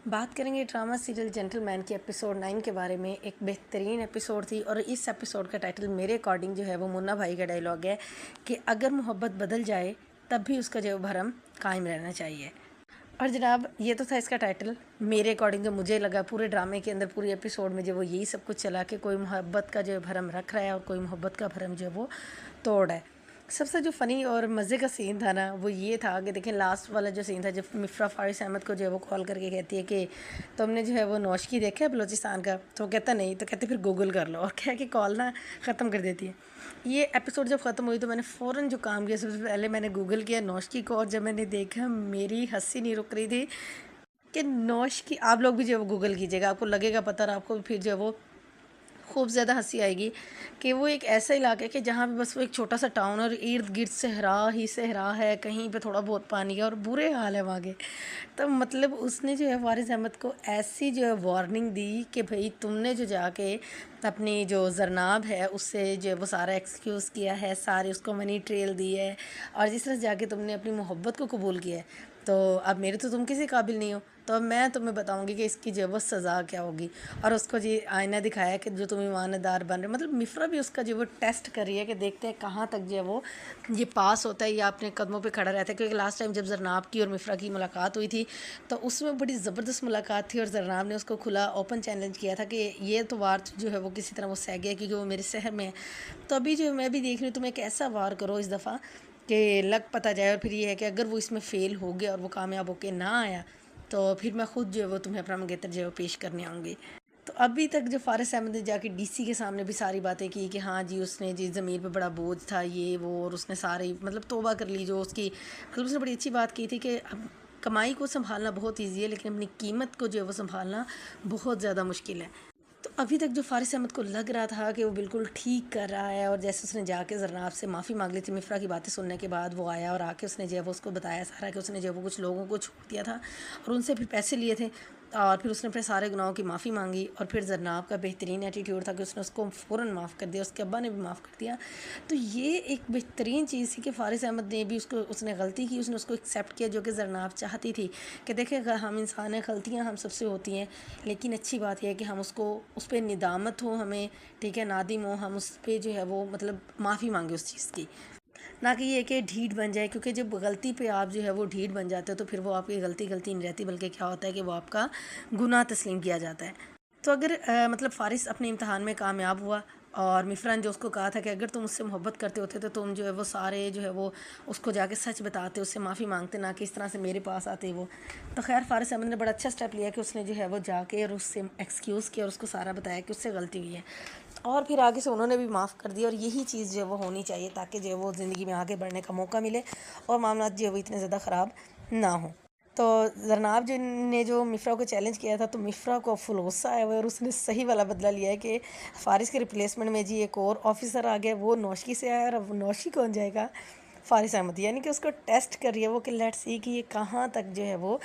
बात करेंगे drama serial gentleman की एपिसोड 9 के बारे में। एक बेहतरीन एपिसोड थी और इस एपिसोड का टाइटल मेरे अकॉर्डिंग जो है वो मुन्ना भाई का डायलॉग है कि अगर मोहब्बत बदल जाए तब भी उसका जो भरम कायम रहना चाहिए। और जनाब ये तो था इसका टाइटल। मेरे अकॉर्डिंग जो मुझे लगा पूरे ड्रामे के अंदर पूरे एपिसोड में जो वो यही सब कुछ चला कि कोई मोहब्बत का जो भरम रख रहा है और कोई मोहब्बत का भरम जो है वो तोड़ है। सबसे जो फ़नी और मज़े का सीन था ना वो ये था कि देखें लास्ट वाला जो सीन था जब मिफ्रा फारिस अहमद को जो है वो कॉल करके कहती है कि तुमने जो है वो नौशकी देखा है बलूचिस्तान का, तो कहता नहीं, तो कहते फिर गूगल कर लो, और कह के कॉल ना ख़त्म कर देती है। ये एपिसोड जब ख़त्म हुई तो मैंने फ़ौरन जो काम किया सबसे पहले मैंने गूगल किया नौशकी को, और जब मैंने देखा मेरी हंसी नहीं रुक रही थी कि नौशकी। आप लोग भी जो है वो गूगल कीजिएगा, आपको लगेगा पता, और आपको फिर जो है वो खूब ज़्यादा हंसी आएगी कि वो एक ऐसा इलाका है कि जहाँ पे बस वो एक छोटा सा टाउन और इर्द गिर्द सहरा ही सहरा है, कहीं पे थोड़ा बहुत पानी है और बुरे हाल है वहाँ के। तो मतलब उसने जो है वारिस अहमद को ऐसी जो है वार्निंग दी कि भाई तुमने जो जाके अपनी जो जरनाब है उससे जो है वो सारा एक्सक्यूज़ किया है, सारे उसको मनी ट्रेल दी है, और जिस तरह से जाके तुमने अपनी मोहब्बत को कबूल किया है, तो अब मेरे तो तुम किसी काबिल नहीं हो, तो अब मैं तुम्हें बताऊंगी कि इसकी जो है वो सज़ा क्या होगी। और उसको जी आईना दिखाया कि जो तुम ईमानदार बन रहे, मतलब मिफ्रा भी उसका जो वो टेस्ट कर रही है कि देखते हैं कहाँ तक जो है वो ये पास होता है या अपने कदमों पे खड़ा रहता है। क्योंकि लास्ट टाइम जब जरनाब की और मिफ्रा की मुलाकात हुई थी तो उसमें बड़ी ज़बरदस्त मुलाकात थी और जरनाब ने उसको खुला ओपन चैलेंज किया था कि ये तो वार जो है वो किसी तरह वो सह गया क्योंकि वो मेरे शहर में है। तो अभी जो मैं भी देख रही हूँ तुम एक ऐसा वार करो इस दफ़ा कि लग पता जाए, और फिर ये है कि अगर वो इसमें फ़ेल हो गया और वो कामयाब होके ना आया तो फिर मैं खुद जो है वो तुम्हें अपना मंगेतर जो है वो पेश करने आऊँगी। तो अभी तक जो फारिस अहमद ने जाके डीसी के सामने भी सारी बातें की कि हाँ जी उसने जी ज़मीर पे बड़ा बोझ था ये वो, और उसने सारी मतलब तौबा कर ली जो उसकी, मतलब उसने बड़ी अच्छी बात की थी कि अब कमाई को संभालना बहुत ईजी है लेकिन अपनी कीमत को जो है वो संभालना बहुत ज़्यादा मुश्किल है। तो अभी तक जो फारिस अहमद को लग रहा था कि वो बिल्कुल ठीक कर रहा है, और जैसे उसने जाके जरनाब से माफ़ी मांग ली थी मिफ्रा की बातें सुनने के बाद, वो आया और आके उसने जो है वो उसको बताया सारा कि उसने जो है वो कुछ लोगों को छोड़ दिया था और उनसे फिर पैसे लिए थे, और फिर उसने अपने सारे गुनाहों की माफ़ी मांगी। और फिर जरनाब का बेहतरीन एटीट्यूड था कि उसने उसको फ़ौरन माफ़ कर दिया, उसके अब्बा ने भी माफ़ कर दिया। तो ये एक बेहतरीन चीज़ थी कि फारिस अहमद ने भी उसको, उसने गलती की, उसने उसको एक्सेप्ट किया जो कि जरनाब चाहती थी कि देखें हम इंसान हैं, गलतियाँ हम सबसे होती हैं, लेकिन अच्छी बात यह है कि हम उसको उस पर निदामत हो हमें, ठीक है, नादिम हो हम उस पर जो है वो मतलब माफ़ी मांगे उस चीज़ की, ना कि ये कि ढीठ बन जाए। क्योंकि जब गलती पे आप जो है वो ढीठ बन जाते हो तो फिर वो आपकी गलती गलती नहीं रहती, बल्कि क्या होता है कि वो आपका गुनाह तस्लीम किया जाता है। तो अगर मतलब फ़ारिस अपने इम्तहान में कामयाब हुआ, और मिफ़रा ने जो उसको कहा था कि अगर तुम उससे मोहब्बत करते होते तो तुम जो है वो सारे जो है वो उसको जाके सच बताते, उससे माफ़ी मांगते, ना कि इस तरह से मेरे पास आते वो। तो खैर फ़ारिस अहमद ने बड़ा अच्छा स्टेप लिया कि उसने जो है वो जाके और उससे एक्सक्यूज़ किया और उसको सारा बताया कि उससे गलती हुई है, और फिर आगे से उन्होंने भी माफ़ कर दिया। और यही चीज़ जो है वो होनी चाहिए ताकि जो है वो ज़िंदगी में आगे बढ़ने का मौका मिले और मामला जो है वो इतने ज़्यादा ख़राब ना हो। तो जरनाब जी ने जो मिफ्रा को चैलेंज किया था तो मिफ्रा को फुल गुस्सा आया हुआ है और उसने सही वाला बदला लिया है कि फ़ारिस के रिप्लेसमेंट में जी एक और ऑफिसर आ गया, वो नौशकी से आया, और अब नौशकी कौन जाएगा, फ़ारिस अहमद। यानी कि उसको टेस्ट कर रही है वो कि लेट्स सी कि ये कहाँ तक जो है वो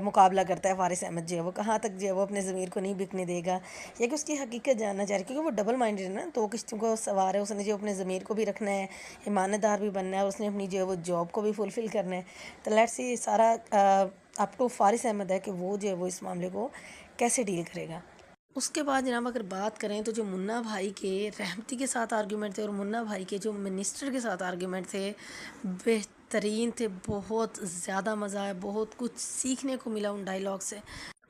मुकाबला करता है। फ़ारिस अहमद जो है वो कहाँ तक जो है वो अपने ज़मीर को नहीं बिकने देगा, या कि उसकी हकीकत जानना चाह रही है, क्योंकि वो डबल माइंडेड है ना, तो किस्मों को सवार है, उसने जो अपने ज़मीर को भी रखना है, ईमानदार भी बनना है, और उसने अपनी जो है वो जॉब को भी फुलफ़िल करना है। तो लेट्स सी सारा अप टू फ़ारिस अहमद है कि वो जो है वो इस मामले को कैसे डील करेगा। उसके बाद जनाब अगर बात करें तो जो मुन्ना भाई के रहमती के साथ आर्गूमेंट थे और मुन्ना भाई के जो मिनिस्टर के साथ आर्गूमेंट थे, बेहतरीन थे, बहुत ज़्यादा मज़ा आया, बहुत कुछ सीखने को मिला उन डायलॉग से।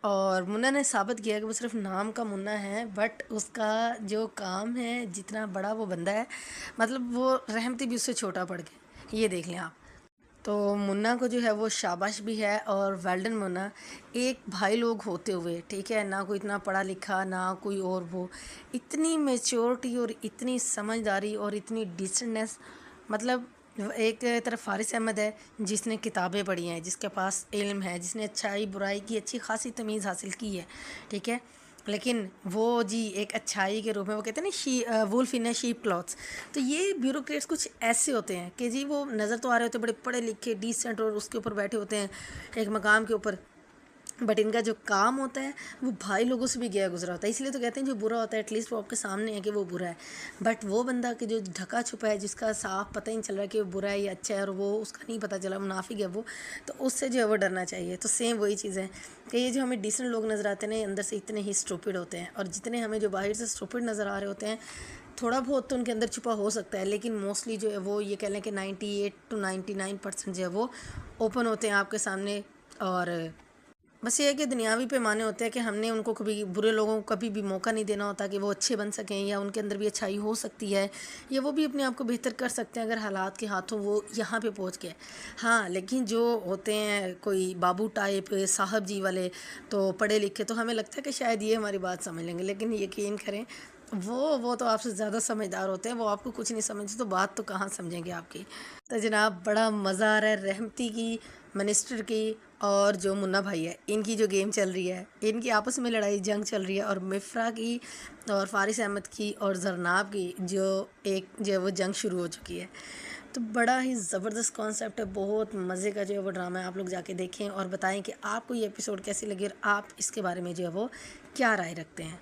और मुन्ना ने साबित किया कि वो सिर्फ नाम का मुन्ना है, बट उसका जो काम है, जितना बड़ा वो बंदा है, मतलब वो रहमती भी उससे छोटा पड़ गया, ये देख लें आप। तो मुन्ना को जो है वो शाबाश भी है, और वेल्डन मुन्ना। एक भाई लोग होते हुए, ठीक है, ना कोई इतना पढ़ा लिखा ना कोई और, वो इतनी मेच्योरिटी और इतनी समझदारी और इतनी डिसेंटनेस, मतलब एक तरफ फारिस अहमद है जिसने किताबें पढ़ी हैं, जिसके पास इल्म है, जिसने अच्छाई बुराई की अच्छी खासी तमीज़ हासिल की है, ठीक है, लेकिन वो जी एक अच्छाई के रूप में, वो कहते हैं ना वुल्फ इन शीप क्लॉथ्स। तो ये ब्यूरोक्रेट्स कुछ ऐसे होते हैं कि जी वो नज़र तो आ रहे होते हैं बड़े पढ़े लिखे डिसेंट, और उसके ऊपर बैठे होते हैं एक मकाम के ऊपर, बट इनका जो काम होता है वो भाई लोगों से भी गया गुजरा होता है। इसलिए तो कहते हैं जो बुरा होता है एटलीस्ट वो आपके सामने है कि वो बुरा है। बट वो बंदा कि जो ढका छुपा है, जिसका साफ पता ही नहीं चल रहा कि वो बुरा है या अच्छा है, और वो उसका नहीं पता चला मुनाफिक है वो, तो उससे जो है वो डरना चाहिए। तो सेम वही चीज़ है कि ये जो हमें डिसेंट लोग नज़र आते हैं ना, अंदर से इतने ही स्टूपिड होते हैं, और जितने हमें जो बाहर से स्टूपिड नज़र आ रहे होते हैं, थोड़ा बहुत तो उनके अंदर छुपा हो सकता है, लेकिन मोस्टली जो है वो ये कह लें कि 98 to 99% जो है वो ओपन होते हैं आपके सामने। और बस ये है कि दुनियावी पैमाने होते हैं कि हमने उनको कभी, बुरे लोगों को कभी भी मौका नहीं देना होता कि वो अच्छे बन सकें, या उनके अंदर भी अच्छाई हो सकती है, या वो भी अपने आप को बेहतर कर सकते हैं अगर हालात के हाथों वो यहाँ पे पहुँच गए। हाँ, लेकिन जो होते हैं कोई बाबू टाइप साहब जी वाले, तो पढ़े लिखे, तो हमें लगता है कि शायद ये हमारी बात समझ लेंगे, लेकिन यकीन करें वो तो आपसे ज़्यादा समझदार होते हैं, वो आपको कुछ नहीं समझते, तो बात तो कहाँ समझेंगे आपकी। तो जनाब बड़ा मज़ा आ रहा है रहमती की, मिनिस्टर की, और जो मुन्ना भाई है, इनकी जो गेम चल रही है, इनकी आपस में लड़ाई जंग चल रही है, और मिफ्रा की और फारिस अहमद की और जरनाब की जो एक जो है वो जंग शुरू हो चुकी है। तो बड़ा ही ज़बरदस्त कॉन्सेप्ट है, बहुत मज़े का जो है वो ड्रामा है। आप लोग जाके देखें और बताएं कि आपको ये एपिसोड कैसी लगी और आप इसके बारे में जो है वो क्या राय रखते हैं।